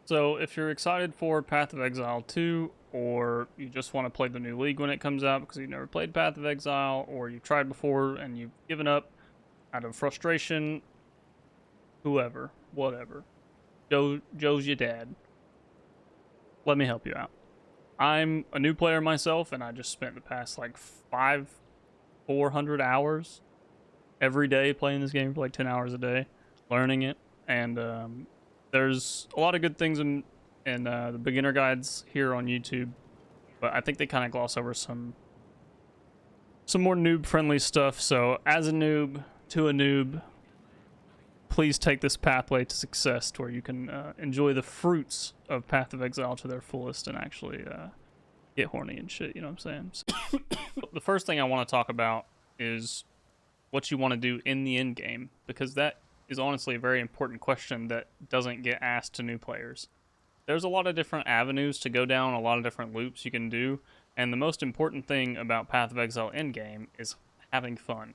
So, if you're excited for Path of Exile 2, or you just want to play the new League when it comes out because you've never played Path of Exile, or you've tried before and you've given up out of frustration, whoever, whatever, Joe's your dad. Let me help you out. I'm a new player myself, and I just spent the past like 400 hours every day playing this game for like 10 hours a day, learning it, and there's a lot of good things in the beginner guides here on YouTube, but I think they kind of gloss over some more noob friendly stuff. So as a noob to a noob, please take this pathway to success to where you can enjoy the fruits of Path of Exile to their fullest and actually get horny and shit, you know what I'm saying? So, the first thing I want to talk about is what you want to do in the end game, because that is honestly a very important question that doesn't get asked to new players. There's a lot of different avenues to go down, a lot of different loops you can do, and the most important thing about Path of Exile endgame is having fun.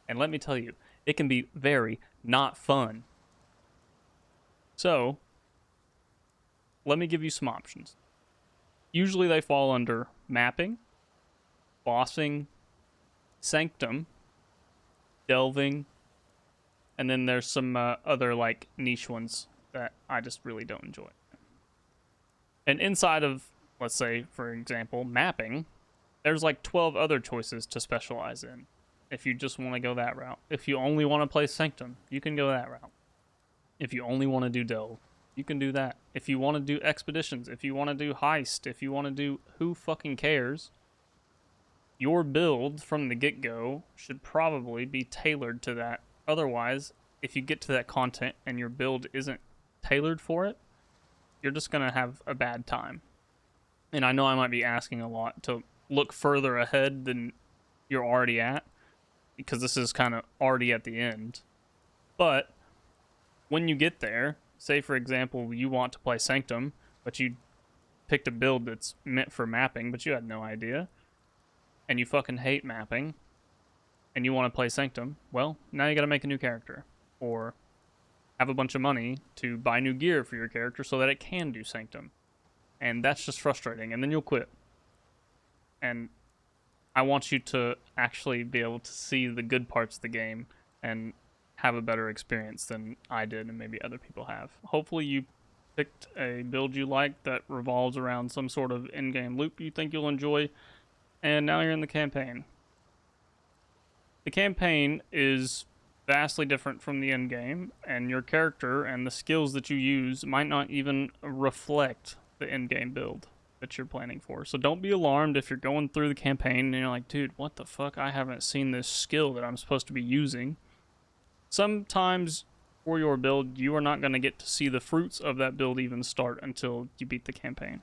And let me tell you, it can be very not fun. So, let me give you some options. Usually they fall under mapping, bossing, sanctum, delving, and then there's some other like niche ones that I just really don't enjoy. And inside of, let's say, for example, mapping, there's like 12 other choices to specialize in. If you just want to go that route. If you only want to play sanctum, you can go that route. If you only want to do delve, you can do that. If you want to do expeditions, if you want to do heist, if you want to do who fucking cares, your build from the get-go should probably be tailored to that. Otherwise, if you get to that content and your build isn't tailored for it, you're just going to have a bad time. And I know I might be asking a lot to look further ahead than you're already at, because this is kind of already at the end. But when you get there, say for example, you want to play Sanctum, but you picked a build that's meant for mapping, but you had no idea, and you fucking hate mapping, and you want to play Sanctum, well, now you gotta make a new character, or have a bunch of money to buy new gear for your character so that it can do Sanctum. And that's just frustrating, and then you'll quit. And I want you to actually be able to see the good parts of the game and have a better experience than I did and maybe other people have. Hopefully you picked a build you like that revolves around some sort of in-game loop you think you'll enjoy, and now you're in the campaign. The campaign is vastly different from the end game, and your character and the skills that you use might not even reflect the end game build that you're planning for. So don't be alarmed if you're going through the campaign and you're like, dude, what the fuck? I haven't seen this skill that I'm supposed to be using. Sometimes for your build, you are not going to get to see the fruits of that build even start until you beat the campaign.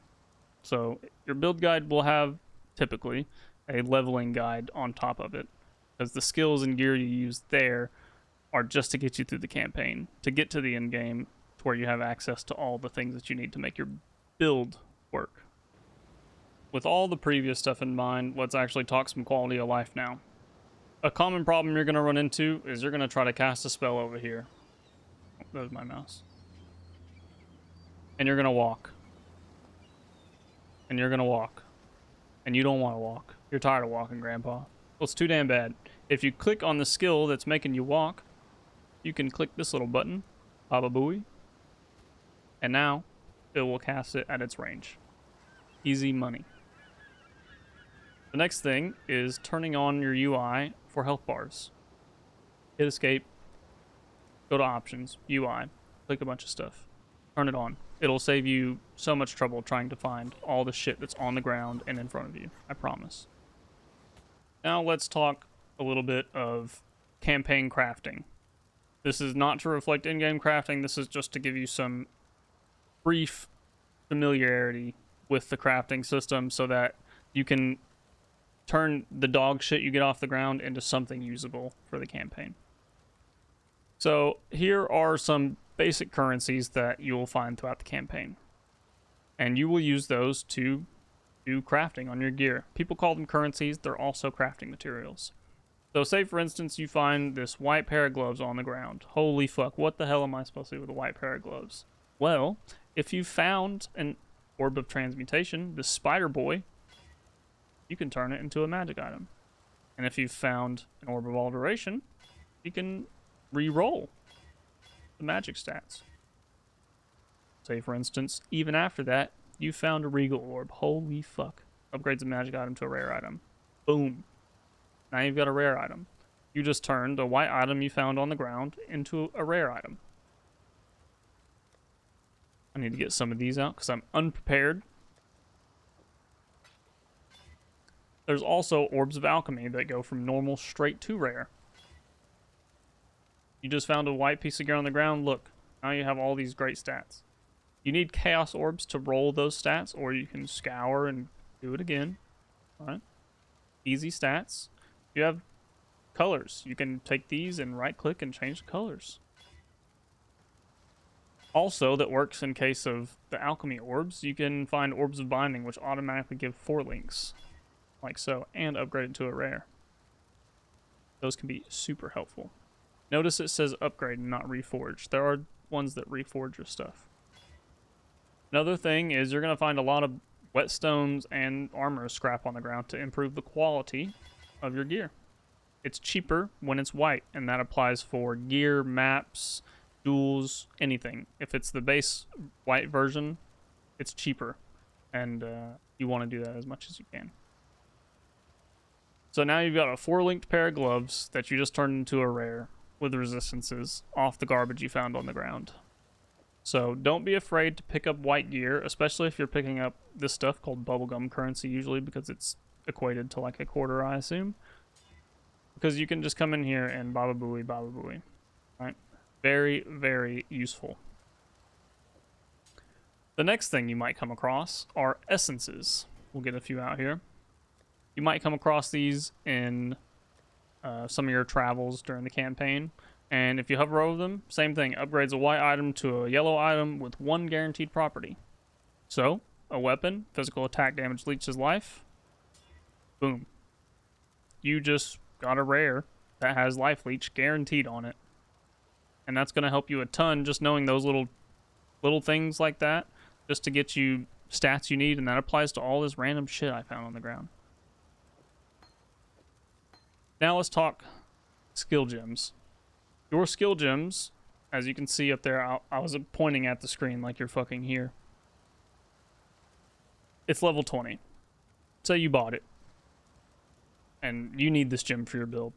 So your build guide will have typically a leveling guide on top of it, because the skills and gear you use there are just to get you through the campaign, to get to the end game to where you have access to all the things that you need to make your build work. With all the previous stuff in mind, let's actually talk some quality of life now. A common problem you're going to run into is you're going to try to cast a spell over here. Oh, there's my mouse. And you're going to walk. And you're going to walk. And you don't want to walk. You're tired of walking, Grandpa. Well, it's too damn bad. If you click on the skill that's making you walk, you can click this little button, Baba Booey, and now it will cast it at its range. Easy money. The next thing is turning on your UI for health bars. Hit escape, go to options, UI, click a bunch of stuff, turn it on. It'll save you so much trouble trying to find all the shit that's on the ground and in front of you, I promise. Now let's talk a little bit of campaign crafting. This is not to reflect in-game crafting, this is just to give you some brief familiarity with the crafting system so that you can turn the dog shit you get off the ground into something usable for the campaign. So here are some basic currencies that you will find throughout the campaign, and you will use those to do crafting on your gear. People call them currencies, they're also crafting materials. So say for instance you find this white pair of gloves on the ground. Holy fuck, what the hell am I supposed to do with a white pair of gloves? Well, if you found an Orb of Transmutation, the Spider Boy, you can turn it into a magic item. And if you found an Orb of Alteration, you can re-roll the magic stats. Say, for instance, even after that, you found a Regal Orb. Holy fuck. Upgrades a magic item to a rare item. Boom. Now you've got a rare item. You just turned a white item you found on the ground into a rare item. I need to get some of these out because I'm unprepared. There's also Orbs of Alchemy that go from normal straight to rare. You just found a white piece of gear on the ground. Look, now you have all these great stats. You need Chaos Orbs to roll those stats, or you can scour and do it again. All right. Easy stats. You have colors. You can take these and right-click and change the colors. Also, that works in case of the Alchemy Orbs. You can find Orbs of Binding, which automatically give 4 links, like so, and upgrade it to a rare. Those can be super helpful. Notice it says upgrade and not reforge. There are ones that reforge your stuff. Another thing is you're going to find a lot of whetstones and armor scrap on the ground to improve the quality of your gear. It's cheaper when it's white, and that applies for gear, maps, duels, anything. If it's the base white version, it's cheaper, and you want to do that as much as you can. So now you've got a 4-linked pair of gloves that you just turned into a rare with resistances off the garbage you found on the ground. So don't be afraid to pick up white gear, especially if you're picking up this stuff called bubblegum currency usually, because it's equated to like a quarter, I assume. Because you can just come in here and baba booey, right? Very, very useful. The next thing you might come across are essences. We'll get a few out here. You might come across these in some of your travels during the campaign. And if you hover over them, same thing. Upgrades a white item to a yellow item with 1 guaranteed property. So, a weapon, physical attack damage leeches life. Boom. You just got a rare that has life leech guaranteed on it. And that's going to help you a ton, just knowing those little things like that, just to get you stats you need, and that applies to all this random shit I found on the ground. Now let's talk skill gems. Your skill gems, as you can see up there, I was pointing at the screen like you're fucking here. It's level 20. Say you bought it, and you need this gem for your build,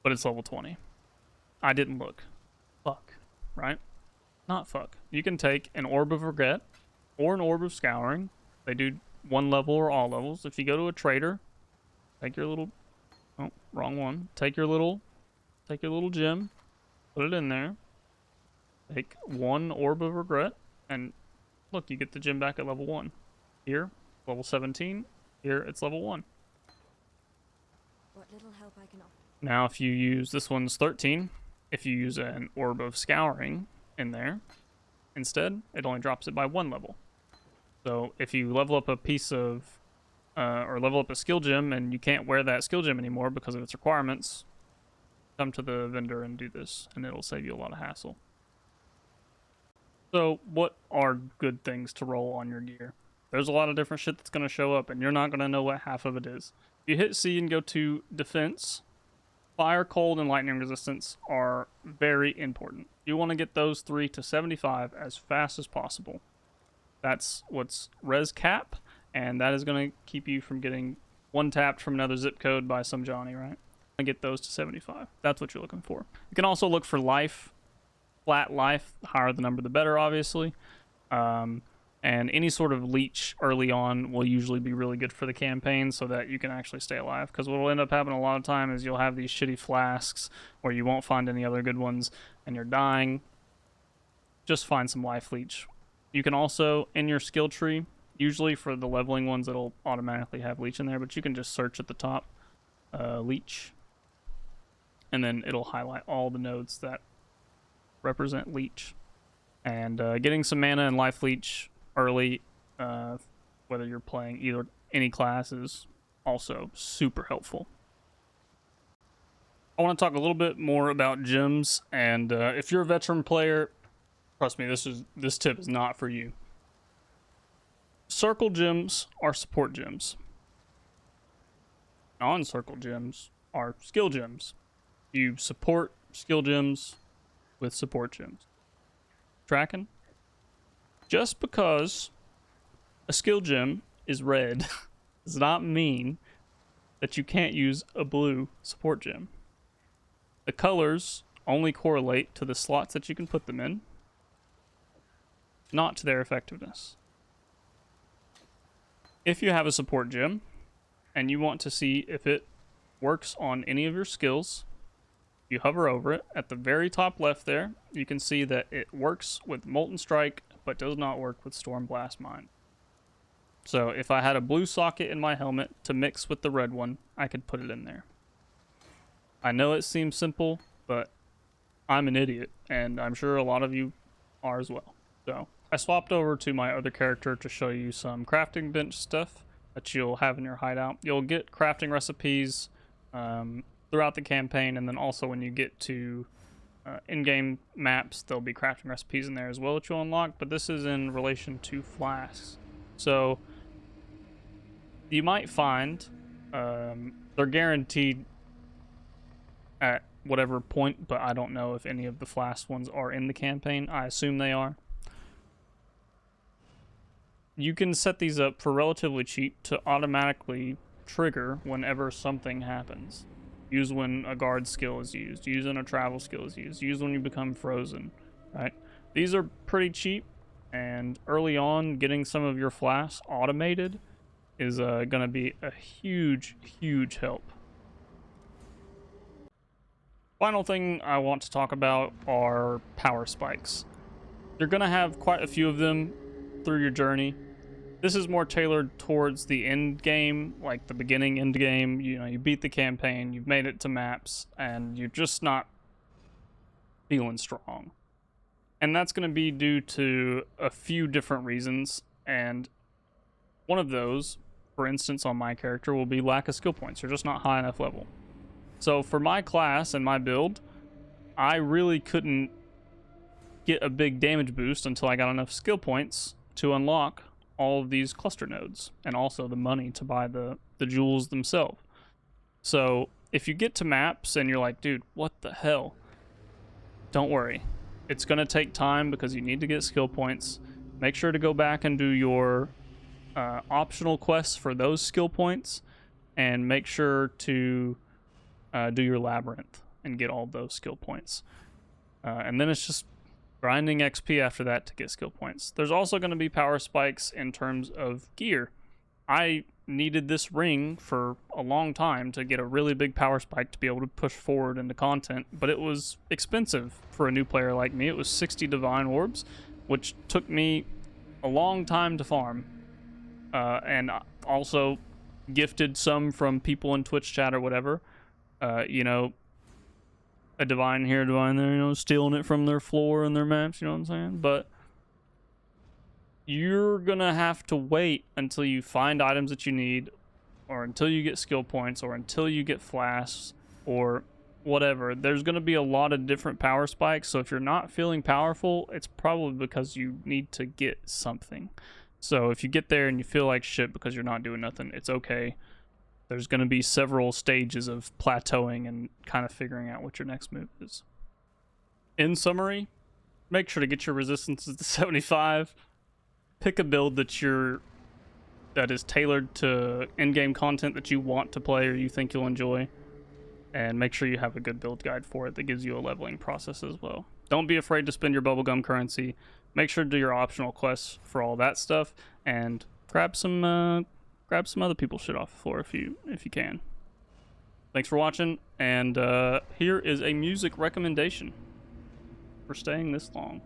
but it's level 20. I didn't look. Fuck, right? Not fuck. You can take an Orb of Regret or an Orb of Scouring. They do 1 level or all levels. If you go to a trader, take your little... Oh, wrong one. Take your little gem, put it in there. Take 1 Orb of Regret, and look, you get the gem back at level 1. Here, level 17. Here, it's level 1. What little help I can offer. Now, if you use, this one's 13. If you use an Orb of Scouring in there, instead, it only drops it by 1 level. So if you level up a piece of, or level up a skill gem and you can't wear that skill gem anymore because of its requirements, come to the vendor and do this, and it'll save you a lot of hassle. So what are good things to roll on your gear? There's a lot of different shit that's going to show up, and you're not going to know what half of it is. If you hit C and go to defense, fire, cold, and lightning resistance are very important. You want to get those 3 to 75 as fast as possible. That's what's res cap, and that is going to keep you from getting one-tapped from another zip code by some Johnny, right? And get those to 75. That's what you're looking for. You can also look for life, flat life. The higher the number, the better, obviously. And any sort of leech early on will usually be really good for the campaign so that you can actually stay alive. Because what will end up happening a lot of time is you'll have these shitty flasks where you won't find any other good ones and you're dying. Just find some life leech. You can also, in your skill tree, usually for the leveling ones, it'll automatically have leech in there, but you can just search at the top, leech. And then it'll highlight all the nodes that represent leech. And getting some mana and life leech early, whether you're playing any class, is also super helpful. I want to talk a little bit more about gems, and if you're a veteran player, Trust me, this tip is not for you. Circle gems are support gems. Non-circle gems are skill gems. You support skill gems with support gems. Tracking? Just because a skill gem is red does not mean that you can't use a blue support gem. The colors only correlate to the slots that you can put them in, not to their effectiveness. If you have a support gem and you want to see if it works on any of your skills, you hover over it. At the very top left there, you can see that it works with Molten Strike, but does not work with Stormblast Mine. So if I had a blue socket in my helmet to mix with the red one, I could put it in there. I know it seems simple, but I'm an idiot, and I'm sure a lot of you are as well. So I swapped over to my other character to show you some crafting bench stuff that you'll have in your hideout. You'll get crafting recipes throughout the campaign, and then also when you get to in-game maps, there'll be crafting recipes in there as well that you'll unlock, but this is in relation to flasks. So you might find they're guaranteed at whatever point, but I don't know if any of the flask ones are in the campaign. I assume they are. You can set these up for relatively cheap to automatically trigger whenever something happens. Use when a guard skill is used, use when a travel skill is used, use when you become frozen, right? These are pretty cheap, and early on, getting some of your flasks automated is going to be a huge, huge help. Final thing I want to talk about are power spikes. You're going to have quite a few of them through your journey. This is more tailored towards the end game, like the beginning end game. You know, you beat the campaign, you've made it to maps, and you're just not feeling strong. And that's going to be due to a few different reasons, and one of those, for instance on my character, will be lack of skill points. You're just not high enough level. So for my class and my build, I really couldn't get a big damage boost until I got enough skill points to unlock all of these cluster nodes, and also the money to buy the jewels themselves. So if you get to maps and you're like, dude, what the hell? Don't worry. It's going to take time because you need to get skill points. Make sure to go back and do your optional quests for those skill points, and make sure to do your labyrinth and get all those skill points. And then it's just grinding XP after that to get skill points. There's also going to be power spikes in terms of gear. I needed this ring for a long time to get a really big power spike to be able to push forward into content, but it was expensive for a new player like me. It was 60 divine orbs, which took me a long time to farm, and also gifted some from people in Twitch chat or whatever. You know, a divine here, a divine there, you know, stealing it from their floor and their maps, you know what I'm saying? But you're gonna have to wait until you find items that you need, or until you get skill points, or until you get flasks, or whatever. There's gonna be a lot of different power spikes, so if you're not feeling powerful, it's probably because you need to get something. So if you get there and you feel like shit because you're not doing nothing, it's okay. There's going to be several stages of plateauing and kind of figuring out what your next move is. In summary, make sure to get your resistances to 75. Pick a build that is tailored to in-game content that you want to play or you think you'll enjoy. And make sure you have a good build guide for it that gives you a leveling process as well. Don't be afraid to spend your bubblegum currency. Make sure to do your optional quests for all that stuff, and grab some other people's shit off the floor if you can. Thanks for watching, and here is a music recommendation for staying this long.